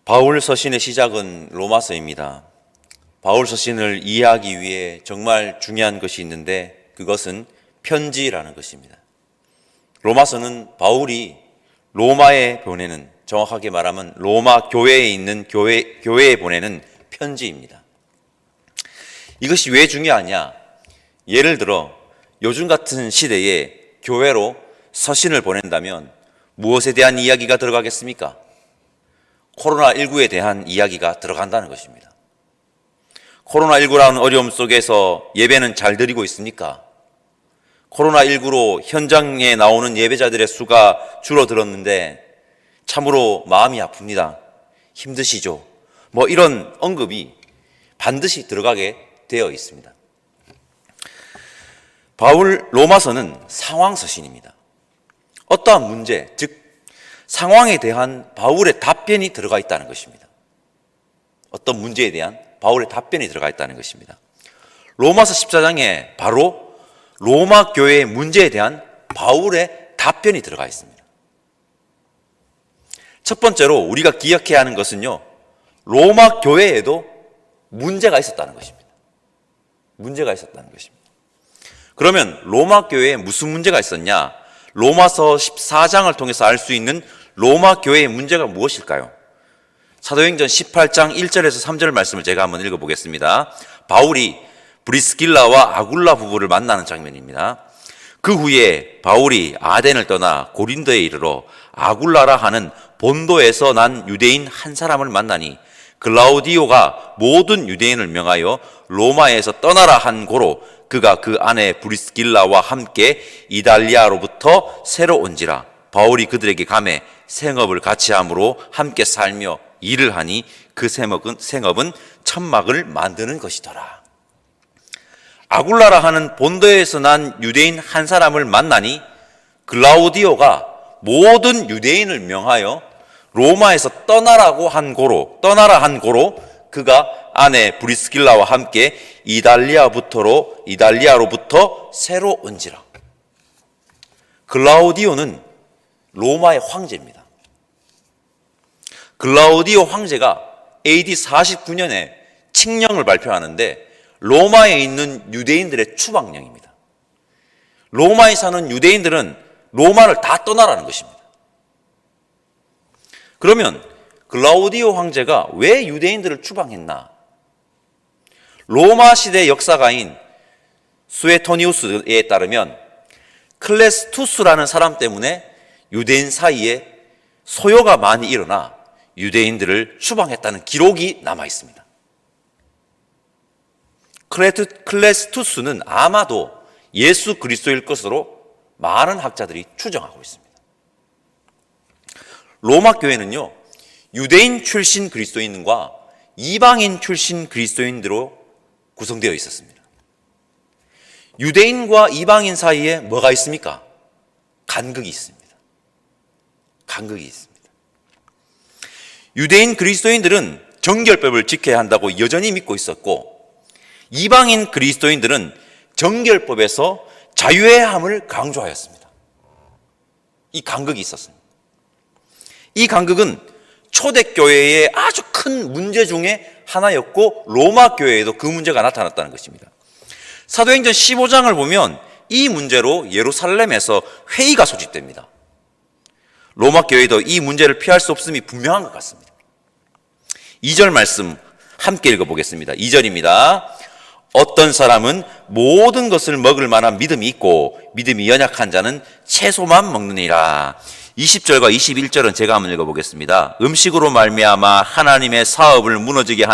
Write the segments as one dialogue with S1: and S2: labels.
S1: 바울 서신의 시작은 로마서입니다. 바울 서신을 이해하기 위해 정말 중요한 것이 있는데 그것은 편지라는 것입니다. 로마서는 바울이 로마에 보내는, 정확하게 말하면 로마 교회에 있는 교회에 보내는 편지입니다. 이것이 왜 중요하냐? 예를 들어 요즘 같은 시대에 교회로 서신을 보낸다면 무엇에 대한 이야기가 들어가겠습니까? 코로나19에 대한 이야기가 들어간다는 것입니다. 코로나19라는 어려움 속에서 예배는 잘 드리고 있습니까? 코로나19로 현장에 나오는 예배자들의 수가 줄어들었는데 참으로 마음이 아픕니다. 힘드시죠? 이런 언급이 반드시 들어가게 되어 있습니다. 바울 로마서는 상황서신입니다. 어떠한 문제, 즉 상황에 대한 바울의 답변이 들어가 있다는 것입니다. 어떤 문제에 대한 바울의 답변이 들어가 있다는 것입니다. 로마서 14장에 바로 로마 교회의 문제에 대한 바울의 답변이 들어가 있습니다. 첫 번째로 우리가 기억해야 하는 것은요, 로마 교회에도 문제가 있었다는 것입니다. 문제가 있었다는 것입니다. 그러면 로마 교회에 무슨 문제가 있었냐? 로마서 14장을 통해서 알 수 있는 로마 교회의 문제가 무엇일까요? 사도행전 18장 1절에서 3절 말씀을 제가 한번 읽어보겠습니다. 바울이 브리스길라와 아굴라 부부를 만나는 장면입니다. 그 후에 바울이 아덴을 떠나 고린도에 이르러 아굴라라 하는 본도에서 난 유대인 한 사람을 만나니 글라우디오가 모든 유대인을 명하여 로마에서 떠나라 한 고로 그가 그 아내 브리스길라와 함께 이달리아로부터 새로 온지라. 바울이 그들에게 가매 생업을 같이 함으로 함께 살며 일을 하니 그 생업은 천막을 만드는 것이더라. 아굴라라 하는 본도에서 난 유대인 한 사람을 만나니 글라우디오가 모든 유대인을 명하여 로마에서 떠나라 한 고로 그가 아내 브리스길라와 함께 이달리아로부터 새로 온지라. 글라우디오는 로마의 황제입니다. 글라우디오 황제가 AD 49년에 칙령을 발표하는데 로마에 있는 유대인들의 추방령입니다. 로마에 사는 유대인들은 로마를 다 떠나라는 것입니다. 그러면 글라우디오 황제가 왜 유대인들을 추방했나? 로마 시대 역사가인 수에토니우스에 따르면 클레스투스라는 사람 때문에 유대인 사이에 소요가 많이 일어나 유대인들을 추방했다는 기록이 남아 있습니다. 클레스투스는 아마도 예수 그리스도일 것으로 많은 학자들이 추정하고 있습니다. 로마 교회는요, 유대인 출신 그리스도인과 이방인 출신 그리스도인들로 구성되어 있었습니다. 유대인과 이방인 사이에 뭐가 있습니까? 간극이 있습니다. 간극이 있습니다. 유대인 그리스도인들은 정결법을 지켜야 한다고 여전히 믿고 있었고, 이방인 그리스도인들은 정결법에서 자유해야 함을 강조하였습니다. 이 간극이 있었습니다. 이 간극은 초대교회의 아주 큰 문제 중에 하나였고 로마 교회에도 그 문제가 나타났다는 것입니다. 사도행전 15장을 보면 이 문제로 예루살렘에서 회의가 소집됩니다. 로마 교회도 이 문제를 피할 수 없음이 분명한 것 같습니다. 2절 말씀 함께 읽어보겠습니다. 2절입니다. 어떤 사람은 모든 것을 먹을 만한 믿음이 있고 믿음이 연약한 자는 채소만 먹느니라. 20절과 21절은 제가 한번 읽어보겠습니다. 음식으로 말미암아 하나님의 사업을 무너지게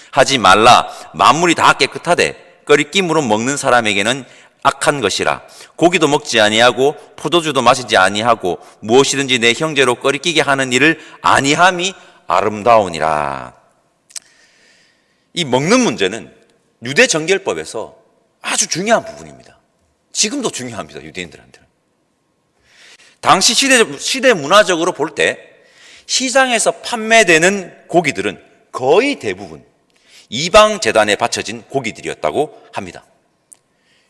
S1: 하지 말라. 만물이 다 깨끗하되 끓이김으로 먹는 사람에게는 악한 것이라. 고기도 먹지 아니하고 포도주도 마시지 아니하고 무엇이든지 내 형제로 끓이기게 하는 일을 아니함이 아름다우니라. 이 먹는 문제는 유대 정결법에서 아주 중요한 부분입니다. 지금도 중요합니다. 유대인들한테는. 당시 시대 문화적으로 볼 때 시장에서 판매되는 고기들은 거의 대부분 이방 제단에 바쳐진 고기들이었다고 합니다.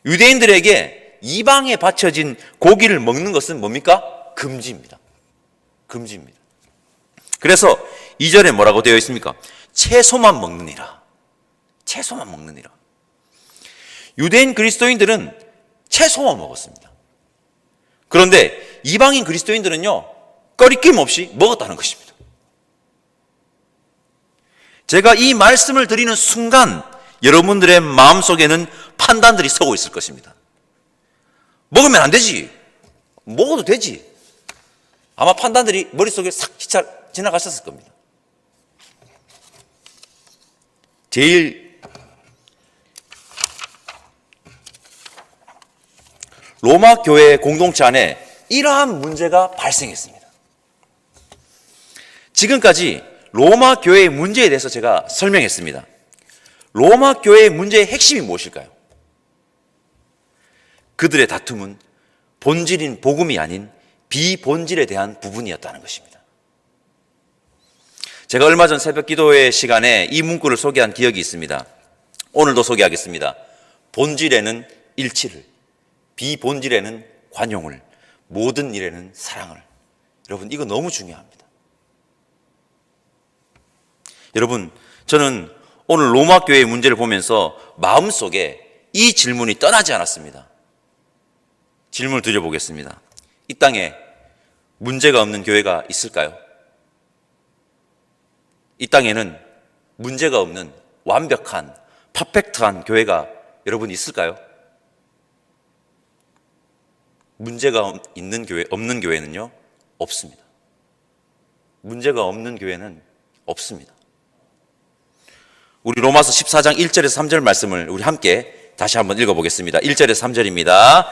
S1: 유대인들에게 이방에 바쳐진 고기를 먹는 것은 뭡니까? 금지입니다. 금지입니다. 그래서 2절에 뭐라고 되어 있습니까? 채소만 먹느니라. 채소만 먹느니라. 유대인 그리스도인들은 채소만 먹었습니다. 그런데 이방인 그리스도인들은요, 꺼리낌 없이 먹었다는 것입니다. 제가 이 말씀을 드리는 순간 여러분들의 마음속에는 판단들이 서고 있을 것입니다. 먹으면 안 되지. 먹어도 되지. 아마 판단들이 머릿속에 싹 지나가셨을 겁니다. 제일 로마 교회 공동체 안에 이러한 문제가 발생했습니다. 지금까지 로마 교회의 문제에 대해서 제가 설명했습니다. 로마 교회의 문제의 핵심이 무엇일까요? 그들의 다툼은 본질인 복음이 아닌 비본질에 대한 부분이었다는 것입니다. 제가 얼마 전 새벽 기도회 시간에 이 문구를 소개한 기억이 있습니다. 오늘도 소개하겠습니다. 본질에는 일치를, 비본질에는 관용을, 모든 일에는 사랑을. 여러분, 이거 너무 중요합니다. 여러분, 저는 오늘 로마 교회의 문제를 보면서 마음속에 이 질문이 떠나지 않았습니다. 질문을 드려보겠습니다. 이 땅에 문제가 없는 교회가 있을까요? 이 땅에는 문제가 없는 완벽한 퍼펙트한 교회가 여러분 있을까요? 문제가 있는 교회, 없는 교회는요, 없습니다. 문제가 없는 교회는 없습니다. 우리 로마서 14장 1절에서 3절 말씀을 우리 함께 다시 한번 읽어보겠습니다. 1절에서 3절입니다.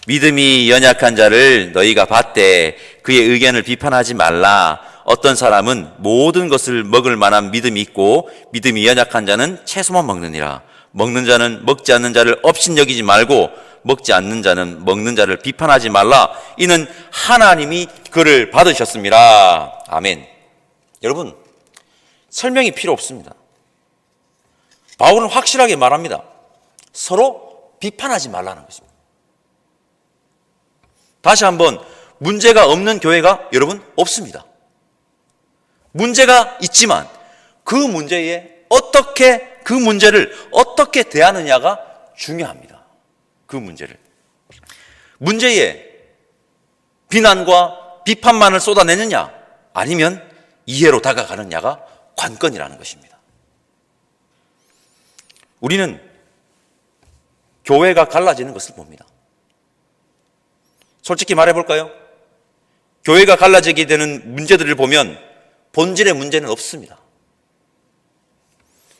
S1: 믿음이 연약한 자를 너희가 봤되 그의 의견을 비판하지 말라. 어떤 사람은 모든 것을 먹을 만한 믿음이 있고 믿음이 연약한 자는 채소만 먹느니라. 먹는 자는 먹지 않는 자를 업신여기지 말고 먹지 않는 자는 먹는 자를 비판하지 말라. 이는 하나님이 그를 받으셨습니다. 아멘. 여러분, 설명이 필요 없습니다. 바울은 확실하게 말합니다. 서로 비판하지 말라는 것입니다. 다시 한번, 문제가 없는 교회가 여러분 없습니다. 문제가 있지만 그 문제를 어떻게 대하느냐가 중요합니다. 그 문제에 비난과 비판만을 쏟아내느냐 아니면 이해로 다가가느냐가 관건이라는 것입니다. 우리는 교회가 갈라지는 것을 봅니다. 솔직히 말해볼까요? 교회가 갈라지게 되는 문제들을 보면 본질의 문제는 없습니다.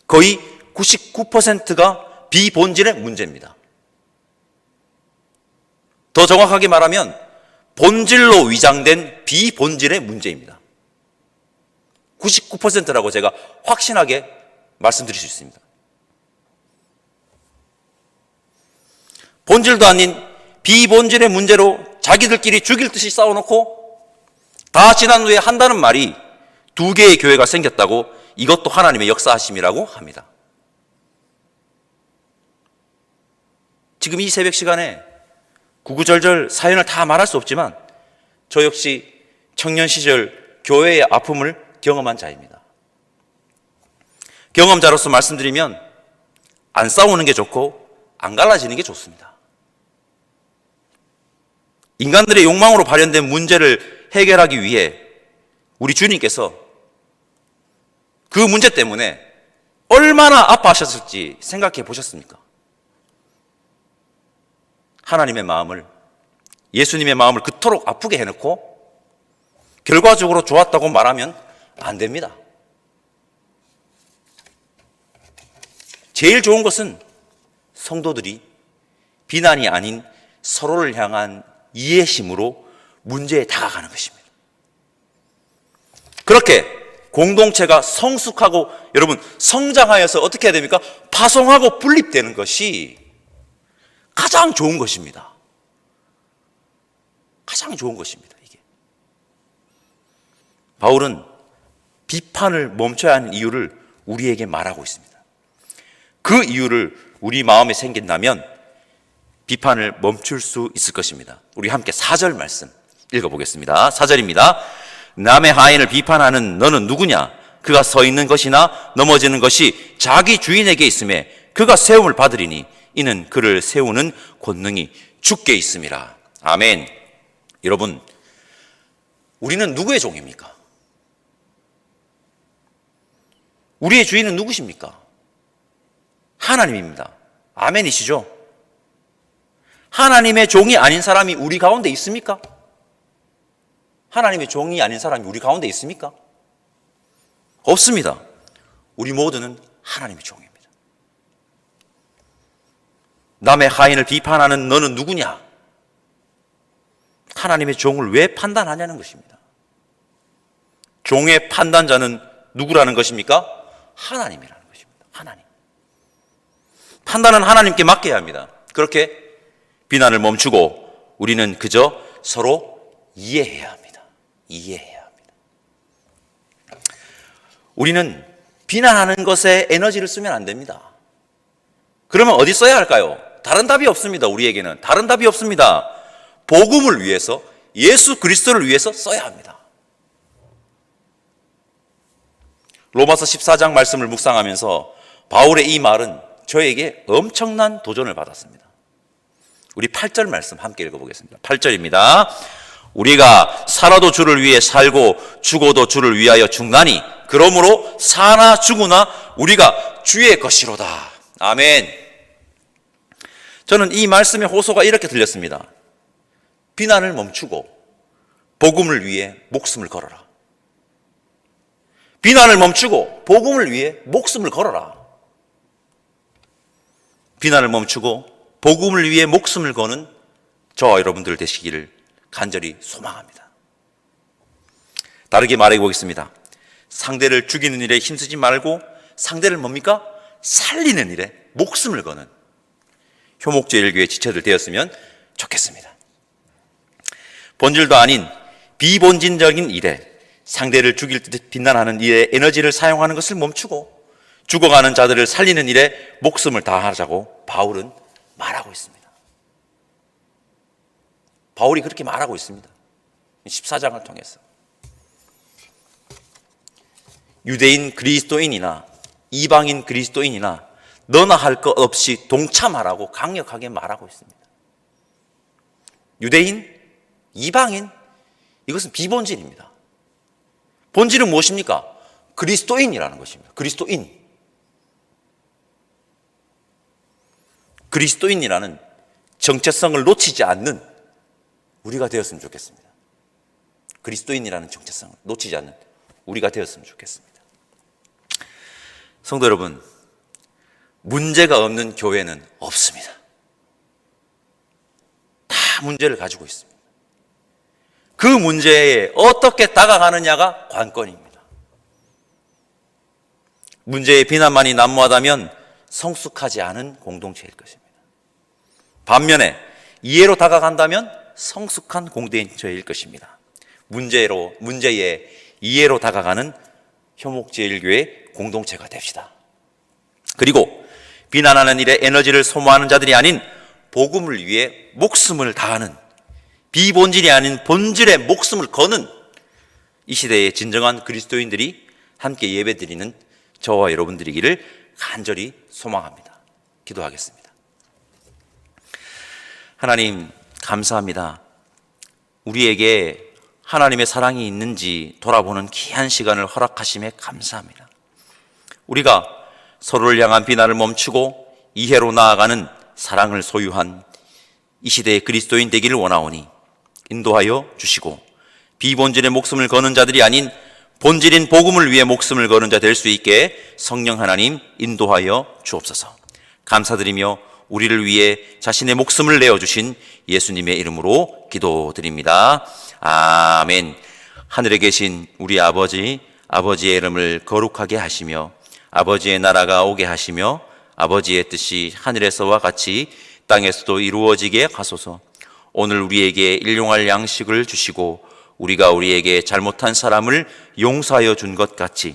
S1: 거의 99%가 비본질의 문제입니다. 더 정확하게 말하면 본질로 위장된 비본질의 문제입니다. 99%라고 제가 확신하게 말씀드릴 수 있습니다. 본질도 아닌 비본질의 문제로 자기들끼리 죽일 듯이 싸워놓고 다 지난 후에 한다는 말이 두 개의 교회가 생겼다고 이것도 하나님의 역사하심이라고 합니다. 지금 이 새벽 시간에 구구절절 사연을 다 말할 수 없지만 저 역시 청년 시절 교회의 아픔을 경험한 자입니다. 경험자로서 말씀드리면 안 싸우는 게 좋고 안 갈라지는 게 좋습니다. 인간들의 욕망으로 발현된 문제를 해결하기 위해 우리 주님께서 그 문제 때문에 얼마나 아파하셨을지 생각해 보셨습니까? 하나님의 마음을, 예수님의 마음을 그토록 아프게 해놓고 결과적으로 좋았다고 말하면 안 됩니다. 제일 좋은 것은 성도들이 비난이 아닌 서로를 향한 이해심으로 문제에 다가가는 것입니다. 그렇게 공동체가 성숙하고 여러분 성장하여서 어떻게 해야 됩니까? 파송하고 분립되는 것이 가장 좋은 것입니다. 가장 좋은 것입니다. 이게 바울은 비판을 멈춰야 하는 이유를 우리에게 말하고 있습니다. 그 이유를 우리 마음에 생긴다면 비판을 멈출 수 있을 것입니다. 우리 함께 4절 말씀 읽어보겠습니다. 4절입니다. 남의 하인을 비판하는 너는 누구냐? 그가 서 있는 것이나 넘어지는 것이 자기 주인에게 있음에 그가 세움을 받으리니 이는 그를 세우는 권능이 주께 있음이라. 아멘. 여러분, 우리는 누구의 종입니까? 우리의 주인은 누구십니까? 하나님입니다. 아멘이시죠? 하나님의 종이 아닌 사람이 우리 가운데 있습니까? 하나님의 종이 아닌 사람이 우리 가운데 있습니까? 없습니다. 우리 모두는 하나님의 종입니다. 남의 하인을 비판하는 너는 누구냐? 하나님의 종을 왜 판단하냐는 것입니다. 종의 판단자는 누구라는 것입니까? 하나님이라는 것입니다. 하나님. 판단은 하나님께 맡겨야 합니다. 그렇게 비난을 멈추고 우리는 그저 서로 이해해야 합니다. 이해해야 합니다. 우리는 비난하는 것에 에너지를 쓰면 안 됩니다. 그러면 어디 써야 할까요? 다른 답이 없습니다. 우리에게는 다른 답이 없습니다. 복음을 위해서, 예수 그리스도를 위해서 써야 합니다. 로마서 14장 말씀을 묵상하면서 바울의 이 말은 저에게 엄청난 도전을 받았습니다. 우리 8절 말씀 함께 읽어보겠습니다. 8절입니다. 우리가 살아도 주를 위해 살고 죽어도 주를 위하여 죽나니 그러므로 사나 죽으나 우리가 주의 것이로다. 아멘. 저는 이 말씀의 호소가 이렇게 들렸습니다. 비난을 멈추고 복음을 위해 목숨을 걸어라. 비난을 멈추고 복음을 위해 목숨을 걸어라. 비난을 멈추고 복음을 위해 목숨을 거는 저와 여러분들 되시기를 간절히 소망합니다. 다르게 말해 보겠습니다. 상대를 죽이는 일에 힘쓰지 말고 상대를 뭡니까? 살리는 일에 목숨을 거는 효목제일교회 지체들 되었으면 좋겠습니다. 본질도 아닌 비본질적인 일에 상대를 죽일 듯 비난하는 일에 에너지를 사용하는 것을 멈추고 죽어가는 자들을 살리는 일에 목숨을 다하자고 바울은 말하고 있습니다. 바울이 그렇게 말하고 있습니다. 14장을 통해서. 유대인 그리스도인이나 이방인 그리스도인이나 너나 할 것 없이 동참하라고 강력하게 말하고 있습니다. 유대인, 이방인, 이것은 비본질입니다. 본질은 무엇입니까? 그리스도인이라는 것입니다. 그리스도인. 그리스도인이라는 정체성을 놓치지 않는 우리가 되었으면 좋겠습니다. 그리스도인이라는 정체성을 놓치지 않는 우리가 되었으면 좋겠습니다. 성도 여러분, 문제가 없는 교회는 없습니다. 다 문제를 가지고 있습니다. 그 문제에 어떻게 다가가느냐가 관건입니다. 문제의 비난만이 난무하다면 성숙하지 않은 공동체일 것입니다. 반면에 이해로 다가간다면 성숙한 공동체일 것입니다. 문제에 이해로 다가가는 효목제일교회 공동체가 됩시다. 그리고 비난하는 일에 에너지를 소모하는 자들이 아닌 복음을 위해 목숨을 다하는 비본질이 아닌 본질에 목숨을 거는 이 시대의 진정한 그리스도인들이 함께 예배드리는 저와 여러분들이기를 간절히 소망합니다. 기도하겠습니다. 하나님 감사합니다. 우리에게 하나님의 사랑이 있는지 돌아보는 귀한 시간을 허락하심에 감사합니다. 우리가 서로를 향한 비난을 멈추고 이해로 나아가는 사랑을 소유한 이 시대의 그리스도인 되기를 원하오니 인도하여 주시고 비본질의 목숨을 거는 자들이 아닌 본질인 복음을 위해 목숨을 거는 자 될 수 있게 성령 하나님 인도하여 주옵소서. 감사드리며 우리를 위해 자신의 목숨을 내어주신 예수님의 이름으로 기도드립니다. 아멘. 하늘에 계신 우리 아버지, 아버지의 이름을 거룩하게 하시며 아버지의 나라가 오게 하시며 아버지의 뜻이 하늘에서와 같이 땅에서도 이루어지게 하소서. 오늘 우리에게 일용할 양식을 주시고 우리가 우리에게 잘못한 사람을 용서하여 준 것 같이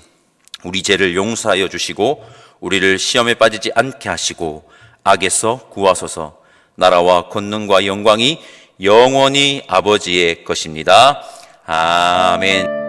S1: 우리 죄를 용서하여 주시고 우리를 시험에 빠지지 않게 하시고 악에서 구하소서. 나라와 권능과 영광이 영원히 아버지의 것입니다. 아멘.